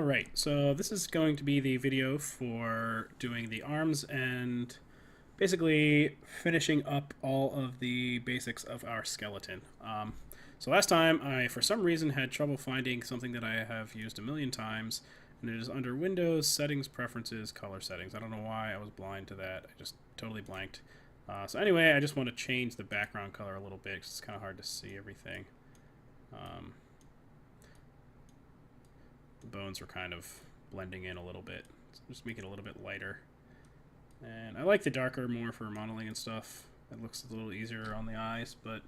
Alright, so this is going to be the video for doing the arms and basically finishing up all of the basics of our skeleton. So last time I, for some reason, had trouble finding something that I have used a million times, and it is under Windows, Settings, Preferences, Color Settings. I don't know why I was blind to that. I just totally blanked. So anyway, I just want to change the background color a little bit because it's kind of hard to see everything. The bones were kind of blending in a little bit. So just make it a little bit lighter. And I like the darker more for modeling and stuff. It looks a little easier on the eyes, but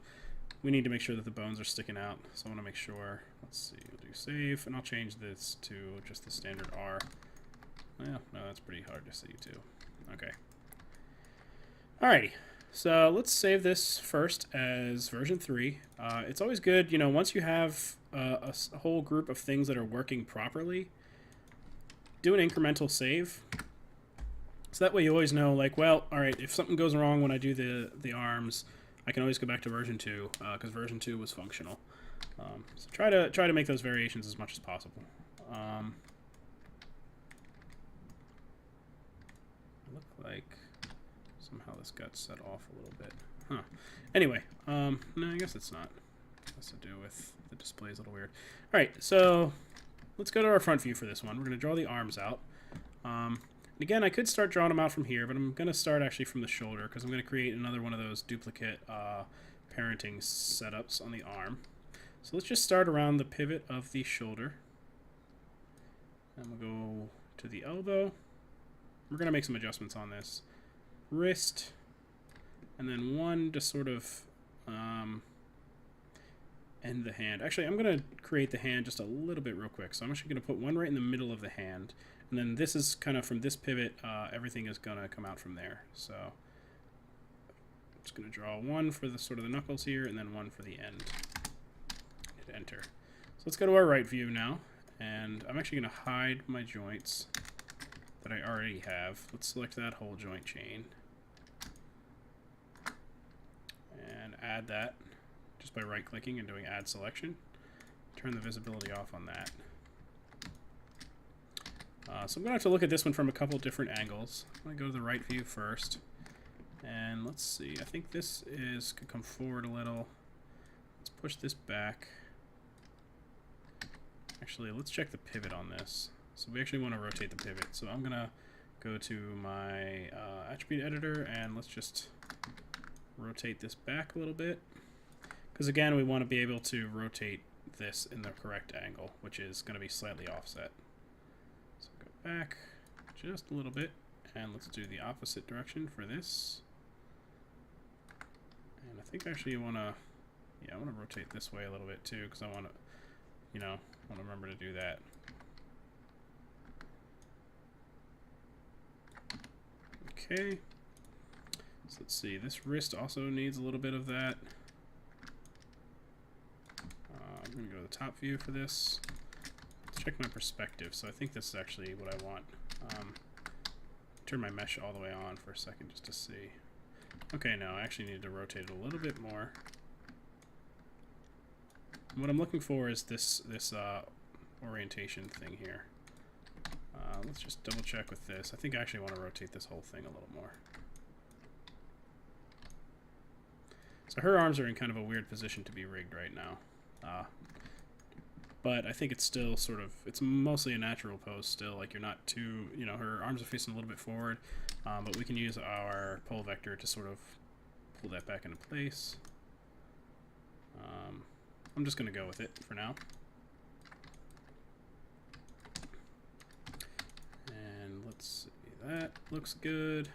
we need to make sure that the bones are sticking out. So I want to make sure. Let's see, we'll do save, and I'll change this to just the standard R. Well, no, that's pretty hard to see too. Okay. Alrighty. So let's save this first as version 3. It's always good, you know, once you have a whole group of things that are working properly, do an incremental save. So that way you always know, like, well, alright, if something goes wrong when I do the arms, I can always go back to version 2, because version 2 was functional. So try to make those variations as much as possible. Look like somehow this got set off a little bit. Huh. Anyway, no, I guess it's not. It has to do with the display is a little weird. Alright, so let's go to our front view for this one. We're going to draw the arms out. Again, I could start drawing them out from here, but I'm going to start actually from the shoulder because I'm going to create another one of those duplicate parenting setups on the arm. So let's just start around the pivot of the shoulder. And we'll go to the elbow. We're going to make some adjustments on this. Wrist, and then one to sort of end the hand. Actually, I'm going to create the hand just a little bit real quick. So I'm actually going to put one right in the middle of the hand. And then this is kind of from this pivot, everything is going to come out from there. So I'm just going to draw one for the sort of the knuckles here, and then one for the end. Hit enter. So let's go to our right view now. And I'm actually going to hide my joints that I already have. Let's select that whole joint chain. And add that just by right-clicking and doing Add Selection. Turn the visibility off on that. So I'm going to have to look at this one from a couple different angles. I'm going to go to the right view first. And let's see. I think this could come forward a little. Let's push this back. Actually, let's check the pivot on this. So we actually want to rotate the pivot. So I'm going to go to my attribute editor, and let's just rotate this back a little bit. Because again, we want to be able to rotate this in the correct angle, which is going to be slightly offset. So go back just a little bit, and let's do the opposite direction for this. And I think actually you want to, I want to rotate this way a little bit too, because I want to, want to remember to do that. Okay. So let's see, this wrist also needs a little bit of that. I'm going to go to the top view for this. Let's check my perspective. So I think this is actually what I want. Turn my mesh all the way on for a second just to see. Okay, no, I actually need to rotate it a little bit more. What I'm looking for is this orientation thing here. Let's just double check with this. I think I actually want to rotate this whole thing a little more. So her arms are in kind of a weird position to be rigged right now. But I think it's still sort of, it's mostly a natural pose still. Like you're not too, her arms are facing a little bit forward. But we can use our pole vector to sort of pull that back into place. I'm just going to go with it for now. Let's see, that looks good.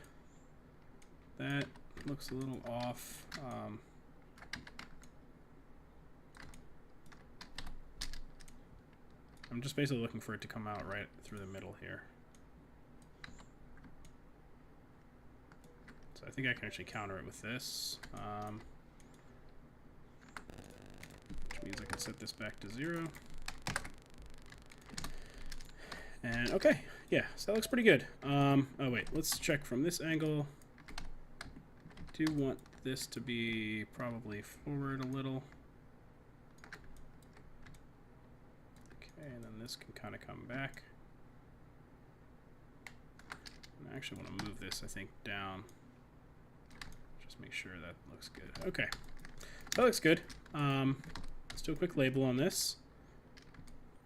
That looks a little off. I'm just basically looking for it to come out right through the middle here. So I think I can actually counter it with this. Which means I can set this back to 0. And okay, yeah, so that looks pretty good. Oh wait, let's check from this angle. Do want this to be probably forward a little. Okay, and then this can kind of come back. I actually want to move this, I think, down. Just make sure that looks good. Okay, that looks good. Let's do a quick label on this.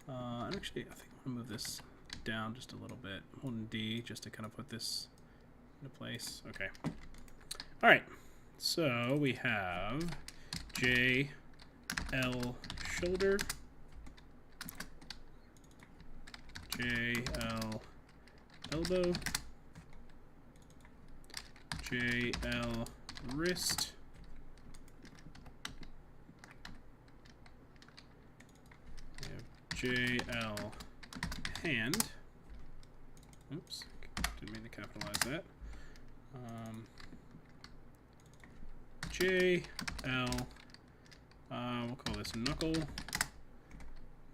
And actually, I think I'm going to move this down just a little bit. I'm holding D just to kind of put this into place. Okay. All right. So we have J, L, shoulder. J, L, elbow. J, L, wrist. J, L, hand. Oops, didn't mean to capitalize that. J, L, we'll call this knuckle.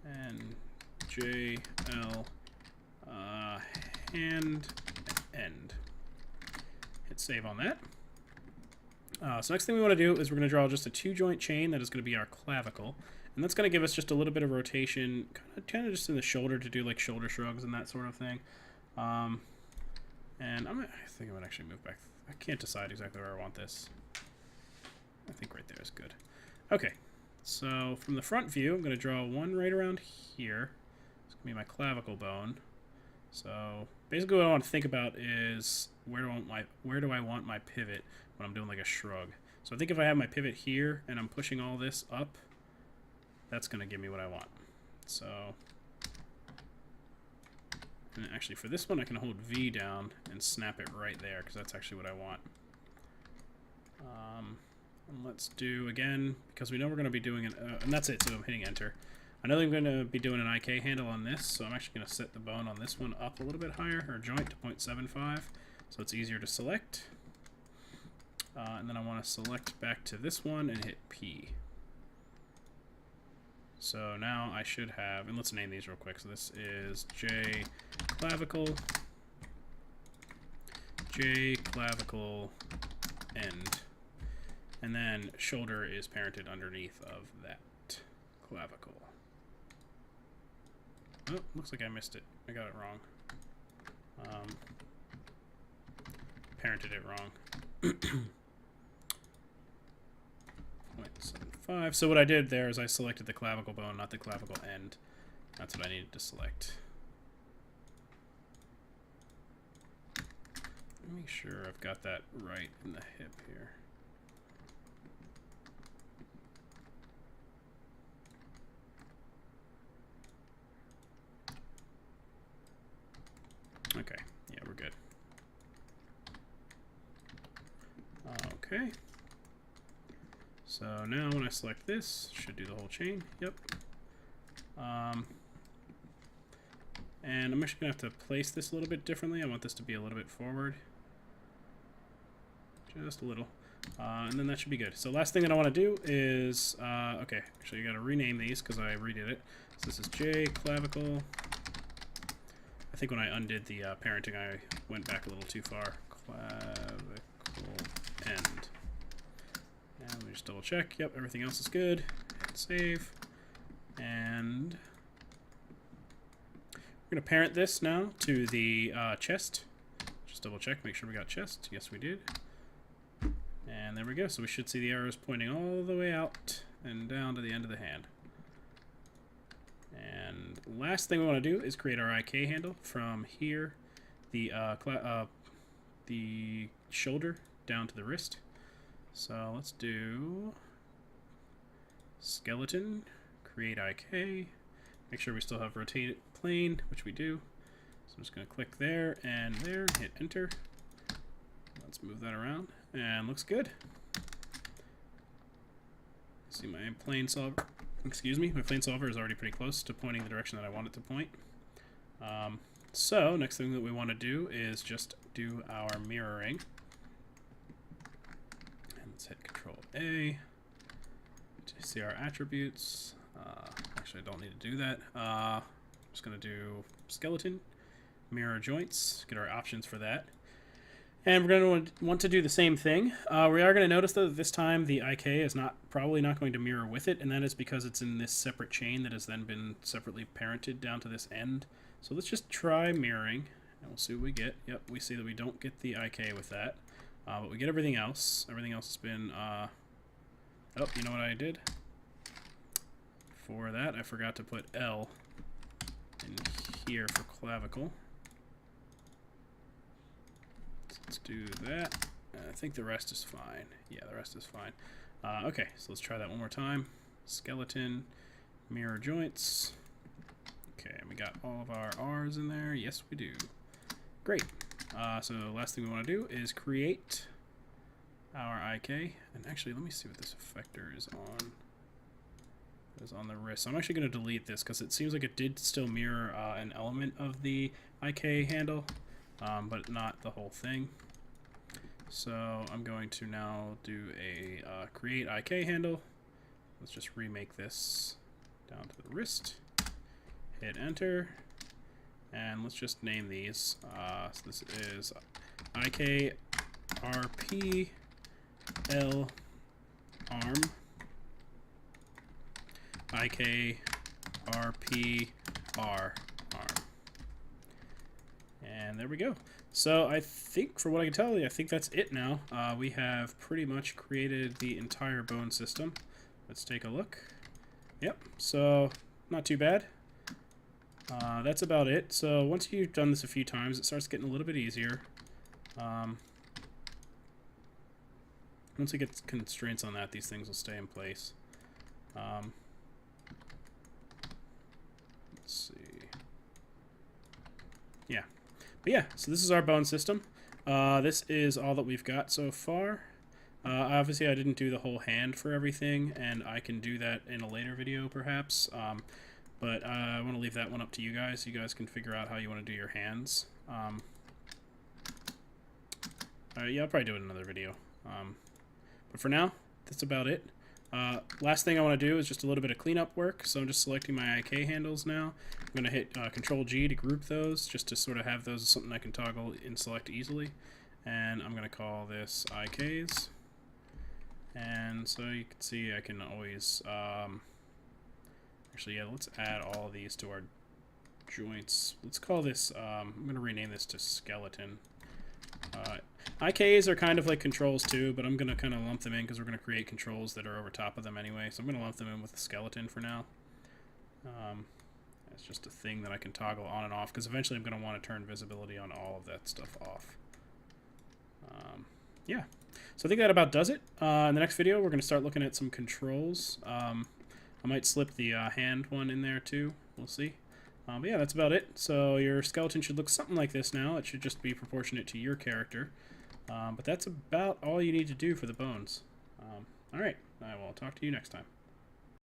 And J, L, hand, end. Hit save on that. So next thing we want to do is we're going to draw just a 2-joint chain that is going to be our clavicle. And that's going to give us just a little bit of rotation, kind of just in the shoulder to do like shoulder shrugs and that sort of thing. And I think I might actually move back. I can't decide exactly where I want this. I think right there is good. Okay, so from the front view, I'm going to draw one right around here. It's going to be my clavicle bone. So basically what I want to think about is where do I want my pivot when I'm doing like a shrug. So I think if I have my pivot here and I'm pushing all this up, that's going to give me what I want. So, and actually for this one I can hold V down and snap it right there because that's actually what I want. And let's do again, because we know we're going to be doing an, and that's it, so I'm hitting enter. I know I'm going to be doing an IK handle on this, so I'm actually going to set the bone on this one up a little bit higher, or joint to 0.75, so it's easier to select. And then I want to select back to this one and hit P. So now I should have, and let's name these real quick. So this is J clavicle, J clavicle end, and then shoulder is parented underneath of that clavicle. Oh, looks like I missed it. I got it wrong. Parented it wrong. 0.75. So what I did there is I selected the clavicle bone, not the clavicle end. That's what I needed to select. Let me make sure I've got that right in the hip here. Okay, yeah, we're good. Okay. So now when I select this, should do the whole chain. Yep. And I'm actually going to have to place this a little bit differently. I want this to be a little bit forward. Just a little. And then that should be good. So last thing that I want to do is, okay, actually you got to rename these because I redid it. So this is J clavicle. I think when I undid the parenting, I went back a little too far. Clavicle end. And let me just double check. Yep, everything else is good. Hit save. And we're going to parent this now to the chest. Just double check, make sure we got chest. Yes, we did. And there we go. So we should see the arrows pointing all the way out and down to the end of the hand. And last thing we want to do is create our IK handle from here, the shoulder down to the wrist. So let's do skeleton, create IK, make sure we still have rotated plane, which we do. So I'm just going to click there and there, hit enter. Let's move that around, and looks good. See my plane solver. Excuse me, my plane solver is already pretty close to pointing the direction that I want it to point. So next thing that we want to do is just do our mirroring. And let's hit Control A to see our attributes. Actually, I don't need to do that. I'm just going to do skeleton, mirror joints, get our options for that. And we're going to want to do the same thing. We are going to notice though that this time the IK is not probably not going to mirror with it, and that is because it's in this separate chain that has then been separately parented down to this end. So let's just try mirroring, and we'll see what we get. Yep, we see that we don't get the IK with that, but we get everything else. Everything else has been, oh, you know what I did? For that, I forgot to put L in here for clavicle. Let's do that. I think the rest is fine. Yeah, the rest is fine. Okay, so let's try that one more time. Skeleton, mirror joints. Okay, and we got all of our R's in there. Yes, we do. Great. So the last thing we want to do is create our IK. And actually, let me see what this effector is on. Is on the wrist. So I'm actually going to delete this because it seems like it did still mirror an element of the IK handle, but not the whole thing. So I'm going to now do a create IK handle. Let's just remake this down to the wrist. Hit enter. And let's just name these. So this is IK RP L arm. IK RP R arm. And there we go. So I think, for what I can tell you, I think that's it now. We have pretty much created the entire bone system. Let's take a look. Yep, so not too bad. That's about it. So once you've done this a few times, it starts getting a little bit easier. Once we get constraints on that, these things will stay in place. Let's see. Yeah. But yeah, so this is our bone system. This is all that we've got so far. Obviously, I didn't do the whole hand for everything, and I can do that in a later video, perhaps. But I want to leave that one up to you guys. You guys can figure out how you want to do your hands. Yeah, I'll probably do it in another video. But for now, that's about it. Last thing I want to do is just a little bit of cleanup work. So I'm just selecting my IK handles now. I'm going to hit Control G to group those, just to sort of have those as something I can toggle and select easily. And I'm going to call this IKs. And so you can see I can always... actually, yeah, let's add all of these to our joints. Let's call this... I'm going to rename this to skeleton. IKs are kind of like controls too, but I'm going to kind of lump them in because we're going to create controls that are over top of them anyway. So I'm going to lump them in with the skeleton for now. It's just a thing that I can toggle on and off because eventually I'm going to want to turn visibility on all of that stuff off. Yeah, so I think that about does it. In the next video, we're going to start looking at some controls. I might slip the hand one in there too. We'll see. But yeah, that's about it. So your skeleton should look something like this now. It should just be proportionate to your character. But that's about all you need to do for the bones. All right, I will talk to you next time.